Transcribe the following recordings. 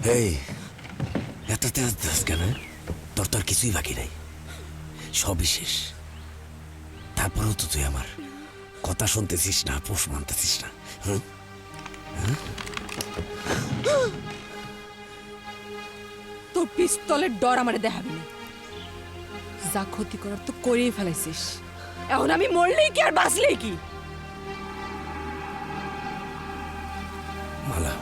এই এত তেজ দাস কেন? তোর তো আর কিছুই বাকি নাই, সবই শেষ। তারপরেও তো তুই আমার কথা শুনতেছিস না, পোষ মানতেছিস না। তোর পিস্তলের ডর আমারে দেখাবি না। যা ক্ষতি করার তো করেই ফেলাইছিস, এখন আমি মরলেই কি আর বাঁচলেই কি? মালা,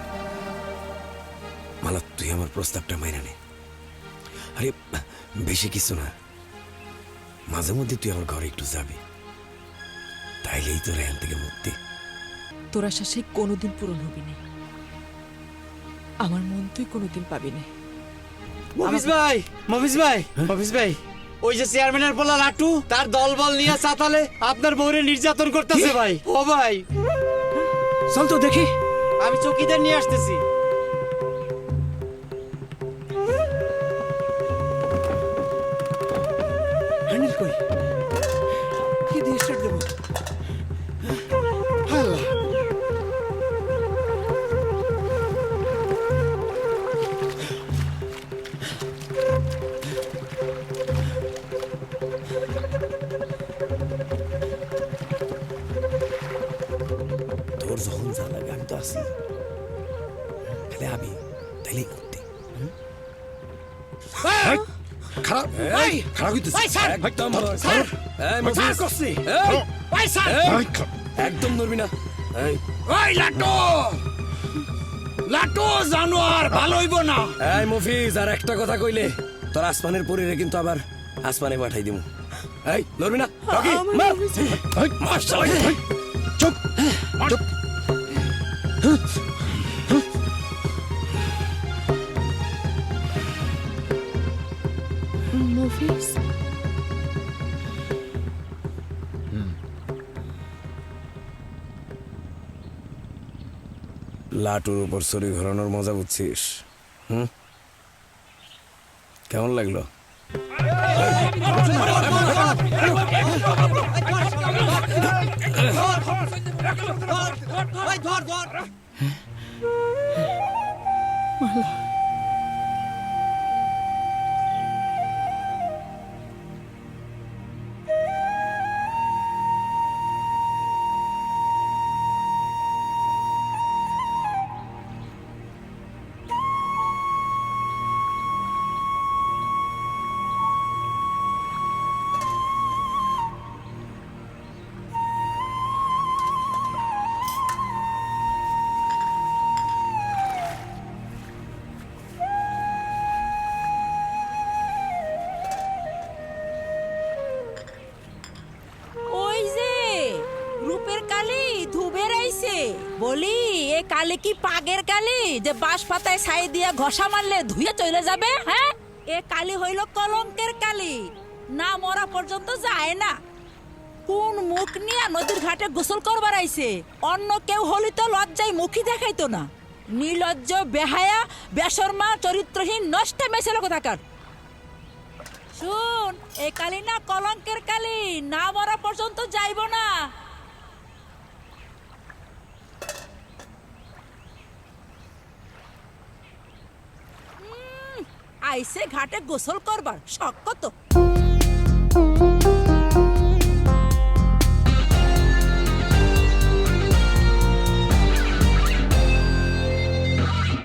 মালা, তুই আমার প্রস্তাবটা মাইনা নে। আরে বেশি কিছু না, মাঝে মধ্যে তুই আমার ঘরে একটু যাবি, তাইলেই তোর এখান থেকে মুক্তি। তোর আশা সেই কোনোদিন পূরণ হবি না, আমার মন তুই কোনোদিন পাবি না। মফিজ ভাই, মফিজ ভাই, মফিজ ভাই, ওই যে চেয়ারম্যানের পোলা লাটু তার দলবল নিয়ে চাতালে আপনার বউরে নির্যাতন করতেছে ভাই। ও ভাই, চল তো দেখি। আমি চৌকিদার নিয়ে আসতেছি। হ্যান্ডেল কই, কি দিয়ে স্টার্ট দেবো? তোর যখন যা লাগে আমি তো আছি, তাহলে আমি তাইলেই মুক্তি। খারাপ খারাপ একদম ভালো। একদম নড়বি না। ওই লাটু, লাটু জানোয়ার ভালো হইব না। এই মফিজ, আর একটা কথা কইলে তোর আসমানের পরীরে কিন্তু আবার আসমানে পাঠাই দিমু। এই নড়বি না, রকি মার। এই মার শালা। চুপ চুপ। মফিজ, লাটুর উপর ছড়ি ঘোরানোর মজা বুঝছিস? কেমন লাগলো? ধর ধর। ওই যে রূপের কালি ধুবের আইছে, বলি এ কালি কি পাগের কালি যে বাঁশ পাতায় ছাই দিয়া ঘষা মারলে ধুয়ে চলে যাবে? হ্যাঁ, এ কালি হইল কলঙ্কের কালি, না মরা পর্যন্ত যায় না। কোন মুখ নিয়ে নদীর ঘাটে গোসল করবার আইছে? অন্য কেউ হলি তো লজ্জায় মুখই দেখাইতো না। নির্লজ্জ, বেহায়া, বেশরমা, চরিত্রহীন, নষ্ট মেছেল কোথাকার। শুন, এই কালি না কলঙ্কের কালি, না মরা পর্যন্ত যাইব না। আইসে ঘাটে গোসল করবার শখ কত।